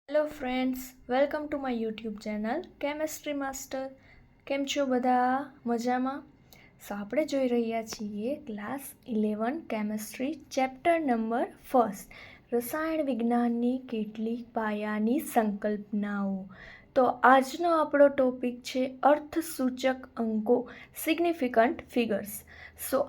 Hello friends, welcome to my YouTube channel chemistry master. કેમ છો બધા? મજામાં? આપણે જોઈ રહ્યા છીએ ક્લાસ 11 કેમેસ્ટ્રી ચેપ્ટર નંબર 1 રસાયણ વિજ્ઞાનની કેટલીક પાયાની સંકલ્પનાઓ. તો આજનો આપણો ટોપિક છે અર્થસૂચક અંકો, સિગ્નિફિકન્ટ ફિગર્સ.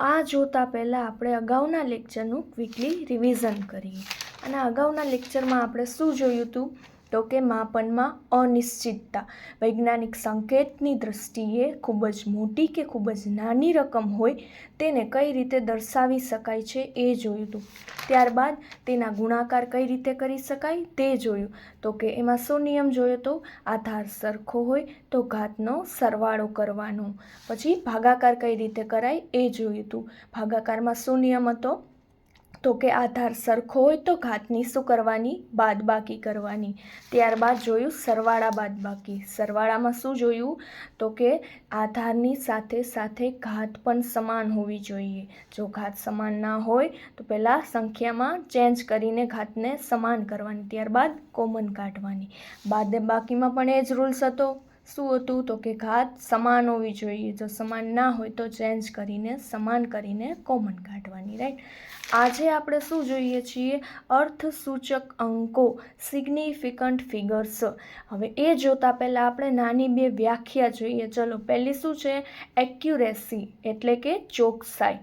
આ જોતા પહેલાં આપણે અગાઉના લેક્ચરનું ક્વિકલી રિવિઝન કરીએ. અને અગાઉના લેક્ચરમાં આપણે શું જોયું હતું? તો કે માપનમાં અનિશ્ચિતતા, વૈજ્ઞાનિક સંકેતની દૃષ્ટિએ ખૂબ જ મોટી કે ખૂબ જ નાની રકમ હોય તેને કઈ રીતે દર્શાવી શકાય છે એ જોયું હતું. ત્યારબાદ તેના ગુણાકાર કઈ રીતે કરી શકાય તે જોયું. તો કે એમાં શું નિયમ જોયો તો આધાર સરખો હોય તો ઘાતનો સરવાળો કરવાનો. પછી ભાગાકાર કઈ રીતે કરાય એ જોયું હતું. ભાગાકારમાં શું નિયમ હતો? તો કે આધાર સરખો હોય તો ઘાતની શું કરવાની? બાદબાકી કરવાની. ત્યારબાદ જોયું સરવાળા બાદબાકી. સરવાળામાં શું જોયું? તો કે આધારની સાથે સાથે ઘાત પણ સમાન હોવી જોઈએ. જો ઘાત સમાન ના હોય તો પહેલાં સંખ્યામાં ચેન્જ કરીને ઘાતને સમાન કરવાની, ત્યારબાદ કોમન કાઢવાની. બાદબાકીમાં પણ એ જ રૂલ્સ હતો. શું હતું? તો કે ઘાત સમાન હોવી જોઈએ. જો સમાન ના હોય તો ચેન્જ કરીને સમાન કરીને કોમન કાઢવાની. રાઈટ. આજે આપણે શું જોઈએ છીએ? અર્થસૂચક અંકો, સિગ્નિફિકન્ટ ફિગર્સ. હવે એ જોતા પહેલાં આપણે નાની બે વ્યાખ્યા જોઈએ. ચલો, પહેલી શું છે? એક્યુરેસી એટલે કે ચોકસાઈ.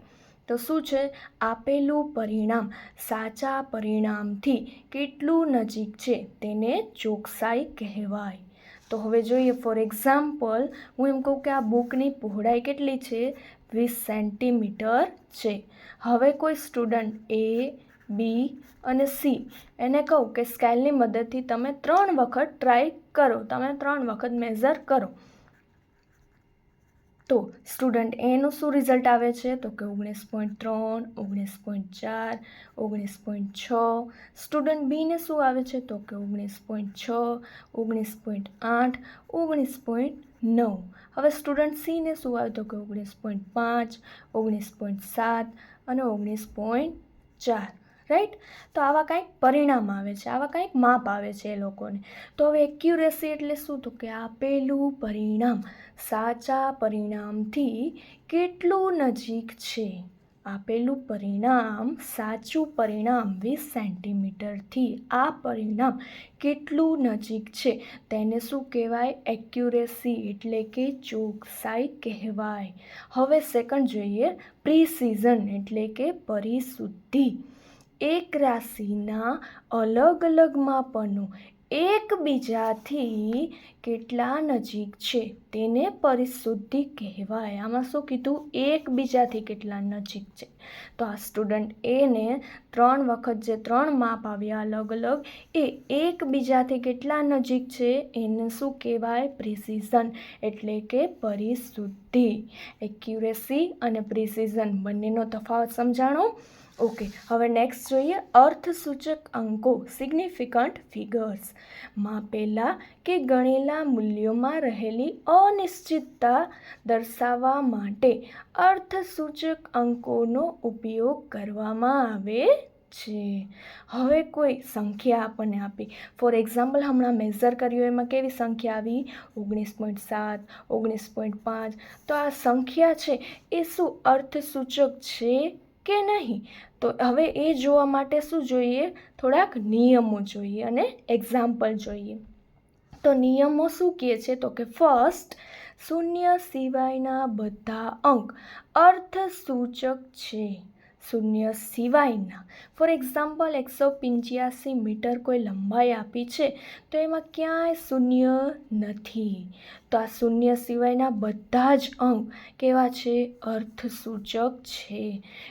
તો શું છે? આપેલું પરિણામ સાચા પરિણામથી કેટલું નજીક છે તેને ચોકસાઈ કહેવાય. તો હવે જોઈએ. ફોર એક્ઝામ્પલ, હું એમ કહું કે આ બુકની પહોળાઈ કેટલી છે? 20 સેન્ટીમીટર છે. હવે કોઈ સ્ટુડન્ટ એ, બી અને સી એને કહું કે સ્કેલની મદદથી તમે 3 વખત ટ્રાય કરો, તમે 3 વખત મેઝર કરો. તો સ્ટુડન્ટ એનું શું રિઝલ્ટ આવે છે? તો કે 19.3, 19.4, 19.6. સ્ટુડન્ટ બીને શું આવે છે? તો કે 19.6, 19.8, 19.9. હવે સ્ટુડન્ટ સીને શું આવે? તો કે 19.5, 19.7 અને 19.4. રાઈટ. તો આવા કંઈક પરિણામ આવે છે, આવા કંઈક માપ આવે છે એ લોકોને. તો હવે એક્યુરેસી એટલે શું? તો કે આપેલું પરિણામ સાચા પરિણામથી કેટલું નજીક છે. આપેલું પરિણામ, સાચું પરિણામ 20 સેન્ટીમીટરથી આ પરિણામ કેટલું નજીક છે તેને શું કહેવાય? એક્યુરેસી એટલે કે ચોકસાઈ કહેવાય. હવે સેકન્ડ જોઈએ. પ્રિસિઝન એટલે કે પરિશુદ્ધિ. એક રાશિના અલગ અલગ માપનો એકબીજાથી કેટલા નજીક છે તેને પરિશુદ્ધિ કહેવાય. આમાં શું કીધું? એકબીજાથી કેટલા નજીક છે. તો આ સ્ટુડન્ટ એને 3 વખત જે 3 માપ આવ્યા અલગ અલગ એ એકબીજાથી કેટલા નજીક છે એને શું કહેવાય? પ્રિસિઝન એટલે કે પરિશુદ્ધિ. એક્યુરેસી અને પ્રિસિઝન બંનેનો તફાવત સમજાણો? ઓકે. હવે નેક્સ્ટ જોઈએ. અર્થસૂચક અંકો, સિગ્નિફિકન્ટ ફિગર્સ. માપેલા કે ગણેલા મૂલ્યોમાં રહેલી અનિશ્ચિતતા દર્શાવવા માટે અર્થસૂચક અંકોનો ઉપયોગ કરવામાં આવે છે. હવે કોઈ સંખ્યા આપણને આપી, ફોર એક્ઝામ્પલ હમણાં મેઝર કર્યું એમાં કેવી સંખ્યા આવી? 19.7, 19.5. તો આ સંખ્યા છે એ શું અર્થસૂચક છે કે નહીં? તો હવે એ જોવા માટે શું જોઈએ? થોડાક નિયમો જોઈએ અને એક્ઝામ્પલ જોઈએ. તો નિયમો શું કહે છે? તો કે ફર્સ્ટ, શૂન્ય સિવાયના બધા અંક અર્થસૂચક છે. શૂન્ય સિવાયના. ફોર એક્ઝામ્પલ 185 મીટર કોઈ લંબાઈ આપી છે તો એમાં ક્યાંય શૂન્ય નથી. તો આ શૂન્ય સિવાયના બધા જ અંક કેવા છે? અર્થસૂચક છે.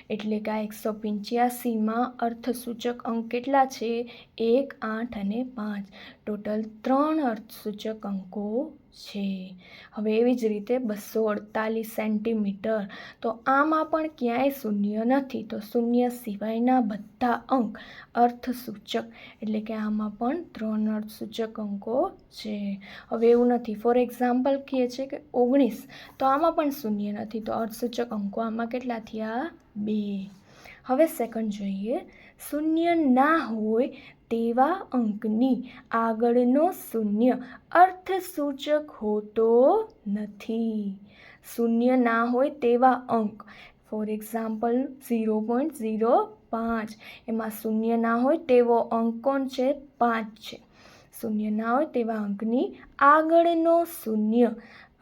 એટલે કે આ 185માં અર્થસૂચક અંક કેટલા છે? 1, 8 અને 5. ટોટલ 3 અર્થસૂચક અંકો છે. હવે એવી જ રીતે 248 સેન્ટીમીટર. તો આમાં પણ ક્યાંય શૂન્ય નથી. તો શૂન્ય સિવાયના બધા અંક અર્થસૂચક એટલે કે આમાં પણ 3 અર્થસૂચક અંકો છે. હવે એવું નથી. ફોર એક્ઝામ્પલ કહે છે કે 19, તો આમાં પણ શૂન્ય નથી. તો અર્થસૂચક અંકો આમાં કેટલા થયા? 2. હવે સેકન્ડ જોઈએ. શૂન્ય ના હોય તેવા અંકની આગળનો શૂન્ય અર્થસૂચક હોતો નથી. શૂન્ય ના હોય તેવા અંક, ફોર એક્ઝામ્પલ 0.05, એમાં શૂન્ય ના હોય તેવો અંક કોણ છે? 5 છે. શૂન્ય ના હોય તેવા અંકની આગળનો શૂન્ય,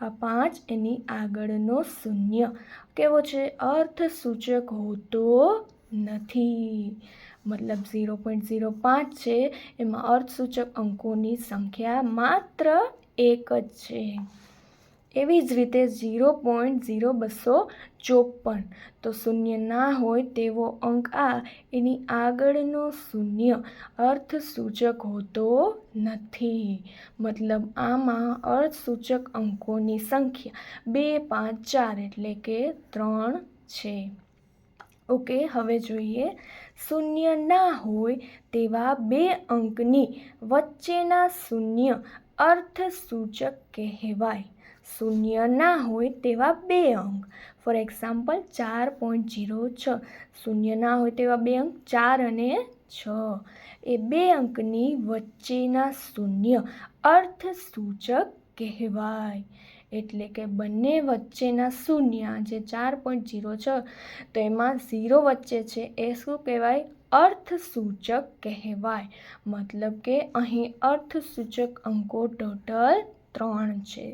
આ 5 એની આગળનો શૂન્ય કેવો છે? અર્થસૂચક હોતો નથી. મતલબ 0.05 છે, એમાં અર્થસૂચક અંકોની સંખ્યા માત્ર 1 જ છે. એવી જ રીતે 0.0254, તો શૂન્ય ના હોય તેવો અંક આ, એની આગળનો શૂન્ય અર્થસૂચક હોતો નથી. મતલબ આમાં અર્થસૂચક અંકોની સંખ્યા 2, 5, 4 એટલે કે 3 છે. ઓકે, હવે જોઈએ શૂન્ય ના હોય તેવા 2 અંકની વચ્ચેના શૂન્ય અર્થસૂચક કહેવાય. શૂન્ય ના હોય તેવા 2 અંક, ફોર એક્ઝામ્પલ 4.06, શૂન્ય ના હોય તેવા 2 અંક 4 અને 6, એ 2 અંકની વચ્ચેના શૂન્ય અર્થસૂચક કહેવાય. એટલે કે બંને વચ્ચેના શૂન્ય, જે 4.06 તો એમાં 0 વચ્ચે છે, એ શું કહેવાય? અર્થસૂચક કહેવાય. મતલબ કે અહીં અર્થસૂચક અંકો ટોટલ 3 છે.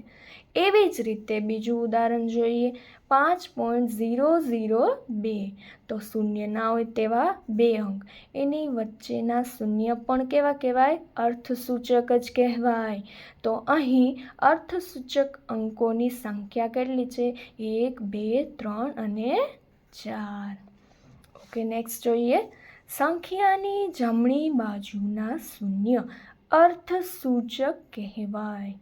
એવી જ રીતે બીજું ઉદાહરણ જોઈએ, 5.002, તો શૂન્ય ના હોય તેવા 2 અંક, એની વચ્ચેના શૂન્ય પણ કેવા કહેવાય? અર્થસૂચક જ કહેવાય. તો અહીં અર્થસૂચક અંકોની સંખ્યા કેટલી છે? 1, 2, 3 અને 4. ઓકે, નેક્સ્ટ જોઈએ, સંખ્યાની જમણી બાજુના શૂન્ય અર્થસૂચક કહેવાય.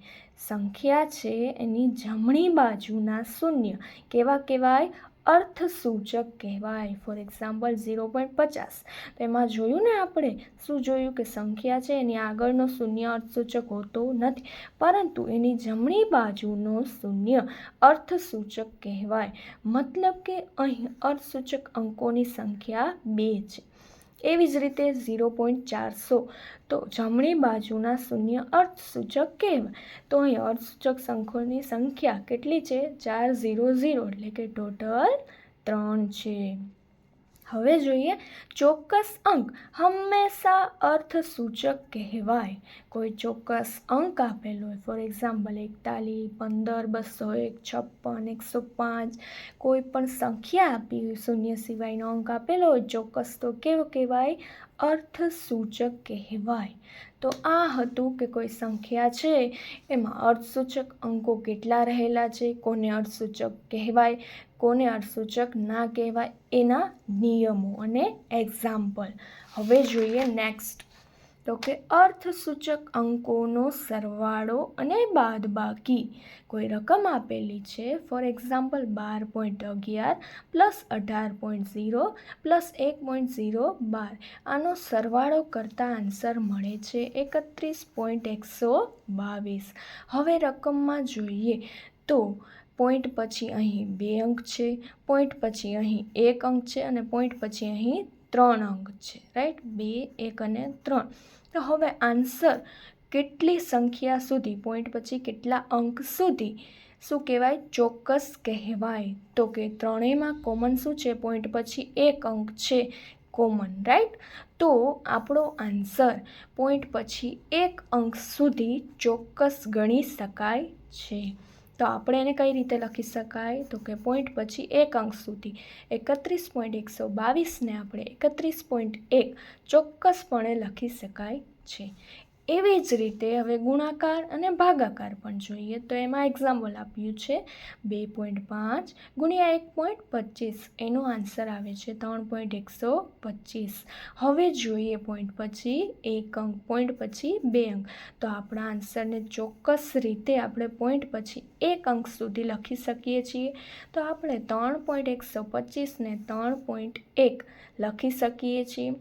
સંખ્યા છે એની જમણી બાજુના શૂન્ય કેવા કહેવાય? અર્થસૂચક કહેવાય. ફોર એક્ઝામ્પલ 0.50, તો એમાં જોયું ને આપણે શું જોયું કે સંખ્યા છે એની આગળનો શૂન્ય અર્થસૂચક હોતો નથી, પરંતુ એની જમણી બાજુનો શૂન્ય અર્થસૂચક કહેવાય. મતલબ કે અહીં અર્થસૂચક અંકોની સંખ્યા 2 છે. એવી જ રીતે 0.400, તો જમણી બાજુના શૂન્ય અર્થસૂચક કહેવાય. તો અહીં અર્થસૂચક અંકોની સંખ્યા કેટલી છે? 400, એટલે કે ટોટલ 3 છે. હવે જોઈએ, ચોક્કસ અંક હંમેશા અર્થસૂચક કહેવાય. કોઈ ચોક્કસ અંક આપેલો હોય, ફોર એક્ઝામ્પલ 41, 15, 201, 56, 105, કોઈ પણ સંખ્યા આપી હોય, શૂન્ય સિવાયનો અંક આપેલો હોય ચોક્કસ, તો કેવો કહેવાય? અર્થસૂચક કહેવાય. તો આ હતું કે કોઈ સંખ્યા છે એમાં અર્થસૂચક અંકો કેટલા રહેલા છે, કોને અર્થસૂચક કહેવાય, કોને અર્થસૂચક ના કહેવાય, એના નિયમો અને એક્ઝામ્પલ. હવે જોઈએ નેક્સ્ટ, તો કે અર્થસૂચક અંકોનો સરવાળો અને બાદબાકી. કોઈ રકમ આપેલી છે, ફોર એક્ઝામ્પલ 12.11 પ્લસ 18.0 પ્લસ 1.012, આનો સરવાળો કરતાં આન્સર મળે છે 31.122. હવે રકમમાં જોઈએ તો પોઈન્ટ પછી અહીં 2 અંક છે, પોઈન્ટ પછી અહીં 1 અંક છે અને પોઈન્ટ પછી અહીં 3 અંક છે, રાઈટ? 2, 1 અને 3. તો હવે આન્સર કેટલી સંખ્યા સુધી, પોઈન્ટ પછી કેટલા અંક સુધી શું કહેવાય? ચોક્કસ કહેવાય. તો કે ત્રણેયમાં કોમન શું છે? પોઈન્ટ પછી 1 અંક છે કોમન, રાઈટ? તો આપણો આન્સર પોઈન્ટ પછી 1 અંક સુધી ચોક્કસ ગણી શકાય છે. તો આપણે એને કઈ રીતે લખી શકાય? તો કે પોઈન્ટ પછી 1 અંક સુધી 31.122 ને આપણે 31.1 ચોક્કસપણે લખી શકાય છે. એવી જ રીતે હવે ગુણાકાર અને ભાગાકાર પણ જોઈએ. તો એમાં એક્ઝામ્પલ આપ્યું છે 2.5 ગુણ્યા 1.25, એનો આન્સર આવે છે 3.125. હવે જોઈએ પોઈન્ટ પછી 1 અંક, પોઈન્ટ પછી 2 અંક, તો આપણા આન્સરને ચોક્કસ રીતે આપણે પોઈન્ટ પછી 1 અંક સુધી લખી શકીએ છીએ. તો આપણે 3.125 ને 3.1 લખી શકીએ છીએ.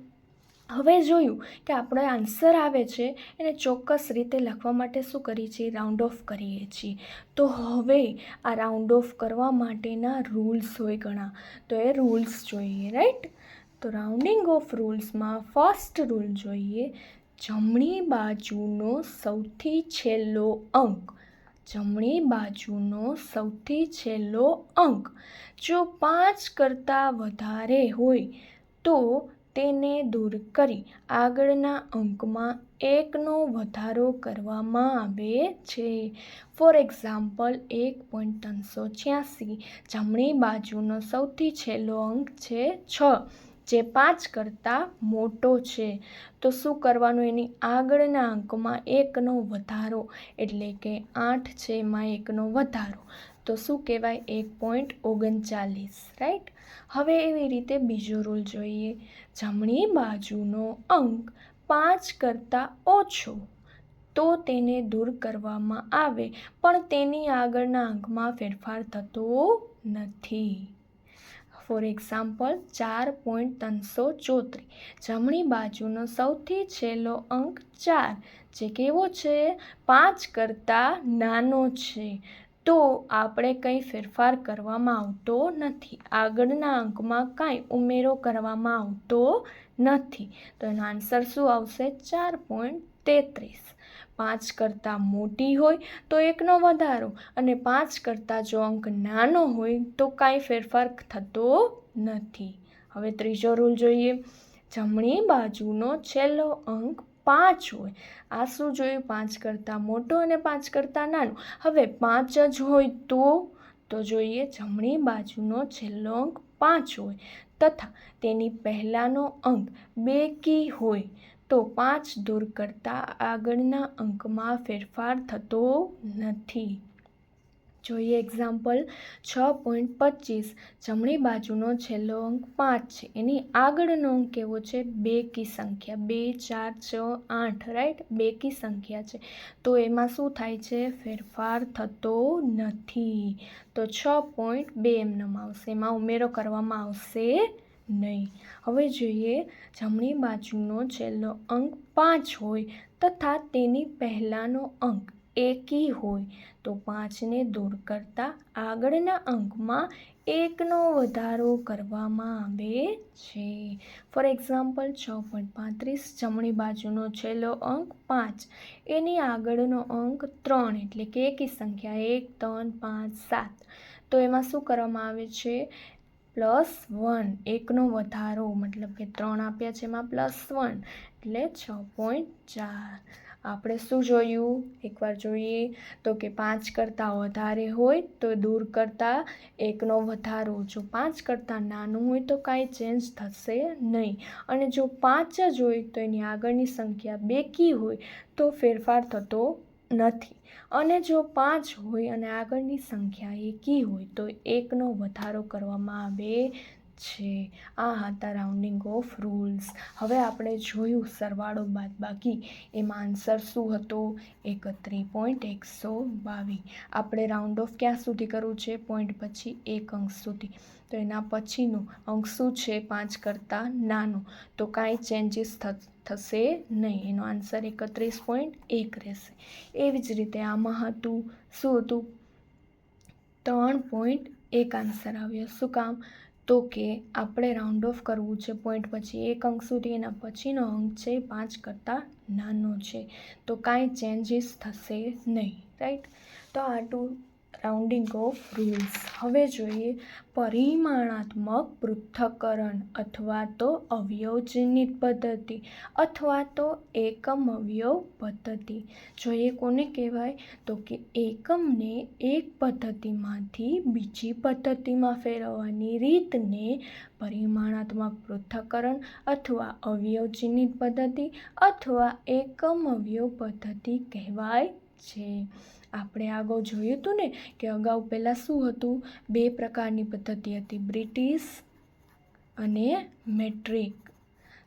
હવે જોયું કે આપણે આન્સર આવે છે એને ચોક્કસ રીતે લખવા માટે શું કરીએ છીએ? રાઉન્ડ ઓફ કરીએ છીએ. તો હવે આ રાઉન્ડ ઓફ કરવા માટેના રૂલ્સ હોય ઘણા, તો એ રૂલ્સ જોઈએ, રાઈટ? તો રાઉન્ડિંગ ઓફ રૂલ્સમાં ફર્સ્ટ રૂલ જોઈએ જમણી બાજુનો સૌથી છેલ્લો અંક, જમણી બાજુનો સૌથી છેલ્લો અંક જો 5 કરતાં વધારે હોય તો તેને દૂર કરી આગળના અંકમાં 1નો વધારો કરવામાં આવે છે. ફોર એક્ઝામ્પલ 1.386 જમણી બાજુનો સૌથી છેલ્લો અંક છે 6, જે 5 કરતાં મોટો છે. તો શું કરવાનું, એની આગળના અંકમાં 1નો વધારો, એટલે કે 8 છે એમાં 1નો વધારો, તો શું કહેવાય 1.39, રાઈટ. હવે એવી રીતે બીજો રૂલ જોઈએ. જમણી બાજુનો અંક 5 કરતાં ઓછો તો તેને દૂર કરવામાં આવે, પણ તેની આગળના અંકમાં ફેરફાર થતો નથી. ફોર એક્ઝામ્પલ 4.334 જમણી બાજુનો સૌથી છેલ્લો અંક 4, જે કેવો છે 5 કરતાં નાનો છે, તો આપણે કંઈ ફેરફાર કરવામાં આવતો નથી, આગળના અંકમાં કાંઈ ઉમેરો કરવામાં આવતો નથી. તો એનો આન્સર શું આવશે 4.33. 5 કરતાં મોટી હોય તો 1નો વધારો, અને 5 કરતાં જો અંક નાનો હોય તો કાંઈ ફેરફાર થતો નથી. હવે ત્રીજો રૂલ જોઈએ. જમણી બાજુનો છેલ્લો અંક 5 હોય, આ શું જોયું, 5 કરતાં મોટો અને 5 કરતાં નાનો. હવે 5 જ હોય તો જોઈએ જમણી બાજુનો છેલ્લો અંક 5 હોય તથા તેની પહેલાંનો અંક 2 કી હોય તો 5 દૂર કરતાં આગળના અંકમાં ફેરફાર થતો નથી. જોઈએ એક્ઝામ્પલ 6.25 જમણી બાજુનો છેલ્લો અંક 5 છે, એની આગળનો અંક કેવો છે 2 કી સંખ્યા, 2, 4, 6, 8, રાઈટ, 2 કી સંખ્યા છે, તો એમાં શું થાય છે ફેરફાર થતો નથી. તો 6.2 એમનેમ આવશે, એમાં ઉમેરો કરવામાં આવશે નહીં. હવે જોઈએ જમણી બાજુનો છેલ્લો અંક 5 હોય તથા તેની પહેલાંનો અંક એકી હોય તો 5ને દૂર કરતાં આગળના અંકમાં 1નો વધારો કરવામાં આવે છે. ફોર એક્ઝામ્પલ 6.35 જમણી બાજુનો છેલ્લો અંક 5, એની આગળનો અંક 3, એટલે કે એકી સંખ્યા 1, 3, 5, 7, તો એમાં શું કરવામાં આવે છે +1, 1નો વધારો, મતલબ કે 3 આપ્યા છે એમાં +1, એટલે 6.4. આપણે શું જોયું, એકવાર જોઈએ તો કે 5 કરતાં વધારે હોય તો દૂર કરતાં 1નો વધારો, જો 5 કરતાં નાનું હોય તો કાંઈ ચેન્જ થશે નહીં, અને જો 5 જ હોય તો એની આગળની સંખ્યા 2 કી હોય તો ફેરફાર થતો નથી, અને જો 5 હોય અને આગળની સંખ્યા એકી હોય તો 1નો વધારો કરવામાં આવે છે. આ હતા રાઉન્ડિંગ ઓફ રૂલ્સ. હવે આપણે જોયું સરવાળો બાદબાકી, એમાં આન્સર શું હતો 31.122. આપણે રાઉન્ડ ઓફ ક્યાં સુધી કરવું છે, પોઈન્ટ પછી 1 અંક સુધી, તો એના પછીનો અંક શું છે 5 કરતાં નાનો, તો કાંઈ ચેન્જીસ થશે નહીં, એનો આન્સર 31.1 રહેશે. એવી જ રીતે આમાં હતું શું હતું 3.1 આન્સર આવ્યો. શું કામ, તો કે આપણે રાઉન્ડ ઓફ કરવું છે પોઈન્ટ પછી 1 અંક સુધી, એના પછીનો અંક છે 5 કરતાં નાનો છે, તો કાંઈ ચેન્જીસ થશે નહીં, રાઈટ. તો આટલું રાઉન્ડિંગ ઓફ રૂલ્સ. હવે જોઈએ પરિમાણાત્મક પૃથ્થકરણ અથવા તો અવયવજનિત પદ્ધતિ અથવા તો એકમ અવયવ પદ્ધતિ. જોઈએ કોને કહેવાય, તો કે એકમને એક પદ્ધતિમાંથી બીજી પદ્ધતિમાં ફેરવવાની રીતને પરિમાણાત્મક પૃથ્થકરણ અથવા અવયવજનિત પદ્ધતિ અથવા એકમ અવયવ પદ્ધતિ કહેવાય છે. આપણે આગળ જોયું હતું ને કે અગાઉ પહેલાં શું હતું, 2 પ્રકારની પદ્ધતિ હતી, બ્રિટિશ અને મેટ્રિક.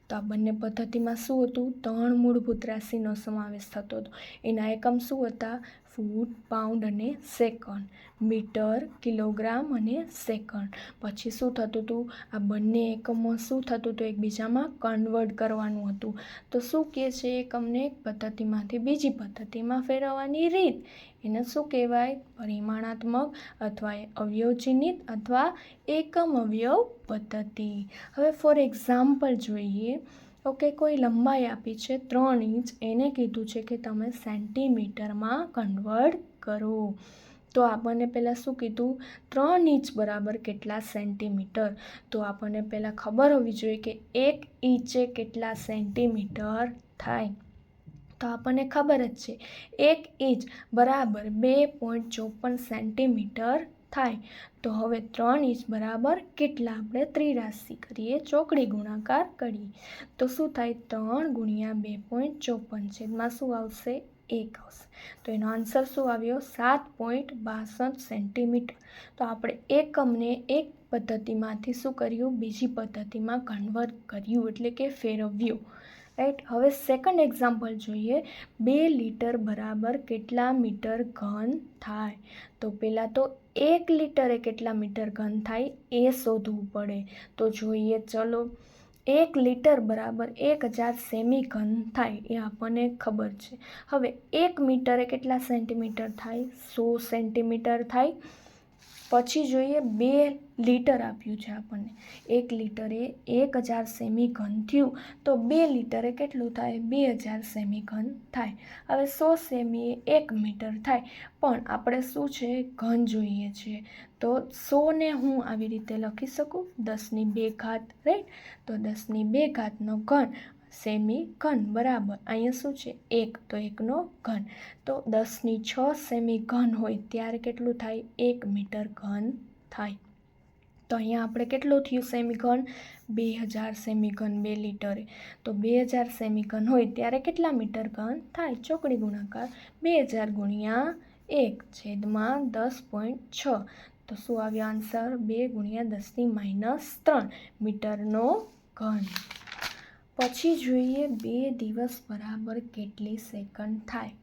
તો આ બંને પદ્ધતિમાં શું હતું, 3 મૂળભૂત રાશિનો સમાવેશ થતો હતો. એના એકમ શું હતા, ફૂટ, પાઉન્ડ અને સેકન્ડ, મીટર, કિલોગ્રામ અને સેકન્ડ. પછી શું થતું હતું, આ બંને એકમો શું થતું હતું એકબીજામાં કન્વર્ટ કરવાનું હતું. તો શું કહે છે, એકમને એક પદ્ધતિમાંથી બીજી પદ્ધતિમાં ફેરવવાની રીત, એને શું કહેવાય, પરિમાણાત્મક અથવા અવયવજનિત અથવા એકમ અવયવ પદ્ધતિ. હવે ફોર એક્ઝામ્પલ જોઈએ ઓકે, કોઈ લંબાઈ આપી છે 3 ઇંચ, એને કીધું છે કે તમે સેન્ટીમીટરમાં કન્વર્ટ કરો. તો આપણને પહેલાં શું કીધું, 3 ઇંચ બરાબર કેટલા સેન્ટીમીટર. તો આપણને પહેલાં ખબર હોવી જોઈએ કે 1 ઇંચે કેટલા સેન્ટીમીટર થાય. તો આપણને ખબર જ છે 1 ઇંચ બરાબર 2.54 સેન્ટીમીટર થાય. તો હવે 3 ઇંચ બરાબર કેટલા, આપણે ત્રિરાશી કરીએ, ચોકડી ગુણાકાર કરીએ. તો શું થાય, 3 ગુણ્યા 2.54 છેદમાં શું આવશે, 1 આવશે. તો એનો આન્સર શું આવ્યો, 7.62 સેન્ટીમીટર. તો આપણે એકમને એક પદ્ધતિમાંથી શું કર્યું, બીજી પદ્ધતિમાં કન્વર્ટ કર્યું, એટલે કે ફેરવ્યું. રાઈટ. હવે સેકન્ડ એક્ઝામ્પલ જોઈએ. 2 લીટર બરાબર કેટલા મીટર ઘન થાય. તો પહેલાં તો 1 લીટરે કેટલા મીટર ઘન થાય એ શોધવું પડે. તો જોઈએ, ચલો. 1 લીટર બરાબર 1000 સેમી ઘન થાય એ આપણને ખબર છે. હવે 1 મીટરે કેટલા સેન્ટીમીટર થાય, 100 સેન્ટીમીટર થાય. પછી જોઈએ 2 લીટર આપ્યું છે આપણને, 1 લીટરે 1000 સેમી ઘન થયું. તો 2 લીટરે કેટલું થાય, 2000 સેમી ઘન થાય. હવે 100 સેમી એ 1 મીટર થાય, પણ આપણે શું છે, ઘન જોઈએ છે. તો 100ને હું આવી રીતે લખી શકું, 10² રાઈટ. તો 10² ઘન સેમી ઘન બરાબર અહીંયા શું છે, 1, તો 1નો ઘન. તો 10⁶ સેમી ઘન હોય ત્યારે કેટલું થાય, 1 મીટર ઘન થાય. તો અહીંયા આપણે કેટલું થયું સેમી ઘન, 2000 સેમી ઘન 2 લીટરે. તો 2000 સેમી ઘન હોય ત્યારે કેટલા મીટર ઘન થાય, ચોકડી ગુણાકાર 2000 ગુણ્યા 1 છેદમાં 10.6. તો શું આવ્યો આન્સર, 2 ગુણ્યા 10⁻³ મીટરનો ઘન. પછી જોઈએ 2 દિવસ બરાબર કેટલી સેકન્ડ થાય.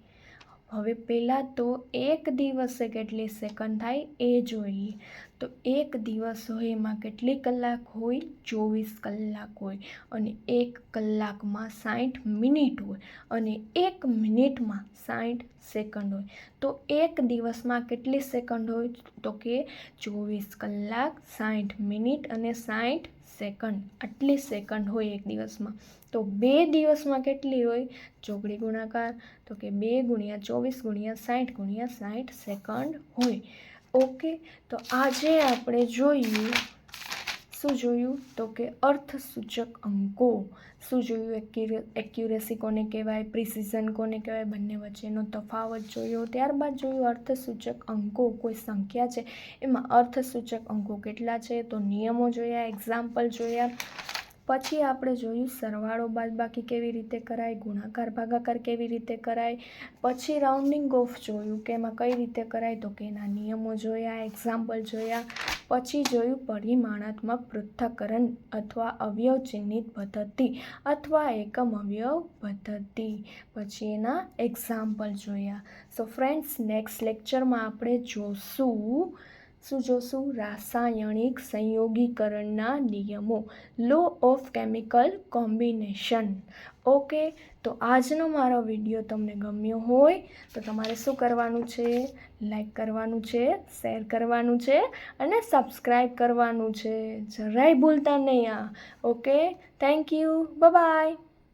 હવે પહેલાં તો 1 દિવસે કેટલી સેકન્ડ થાય એ જોઈએ. તો 1 દિવસ હોય એમાં કેટલી કલાક હોય, 24 કલાક હોય. અને 1 કલાકમાં 60 મિનિટ હોય. અને 1 મિનિટમાં 60 સેકન્ડ હોય. તો 1 દિવસમાં કેટલી સેકન્ડ હોય, તો કે 24 કલાક 60 મિનિટ અને 60 સેકન્ડ. આટલી સેકન્ડ હોય 1 દિવસમાં. તો 2 દિવસમાં કેટલી હોય, ચોકડી ગુણાકાર, તો કે 2 ગુણ્યા 24 ગુણ્યા 60 ગુણ્યા 60 સેકન્ડ હોય. ઓકે, તો આજે આપણે જોયું, શું જોયું, તો કે અર્થસૂચક અંકો. શું જોયું, એક્યુરેસી કોને કહેવાય, પ્રિસિઝન કોને કહેવાય, બંને વચ્ચેનો તફાવત જોયો. ત્યારબાદ જોયું અર્થસૂચક અંકો, કોઈ સંખ્યા છે એમાં અર્થસૂચક અંકો કેટલા છે, તો નિયમો જોયા, એક્ઝામ્પલ જોયા. પછી આપણે જોયું સરવાળો બાદબાકી કેવી રીતે કરાય, ગુણાકાર ભાગાકાર કેવી રીતે કરાય. પછી રાઉન્ડિંગ ઓફ જોયું કે એમાં કઈ રીતે કરાય, તો કે એના નિયમો જોયા, એક્ઝામ્પલ જોયા. પછી જોયું પરિમાણાત્મક પૃથ્થકરણ અથવા અવયવ ચિહ્નિત પદ્ધતિ અથવા એકમ અવયવ પદ્ધતિ. પછી એના એક્ઝામ્પલ જોયા. સો ફ્રેન્ડ્સ, નેક્સ્ટ લેક્ચરમાં આપણે જોશું, શું જોશું, રાસાયણિક સંયોગીકરણના નિયમો, law of chemical combination. Okay, તો આજનો મારો વિડીયો તમને ગમ્યો હોય તો તમારે શું કરવાનું છે, લાઈક કરવાનું છે, શેર કરવાનું છે અને સબસ્ક્રાઈબ કરવાનું છે. જરાય ભૂલતા નહીં આ. Okay, thank you, by.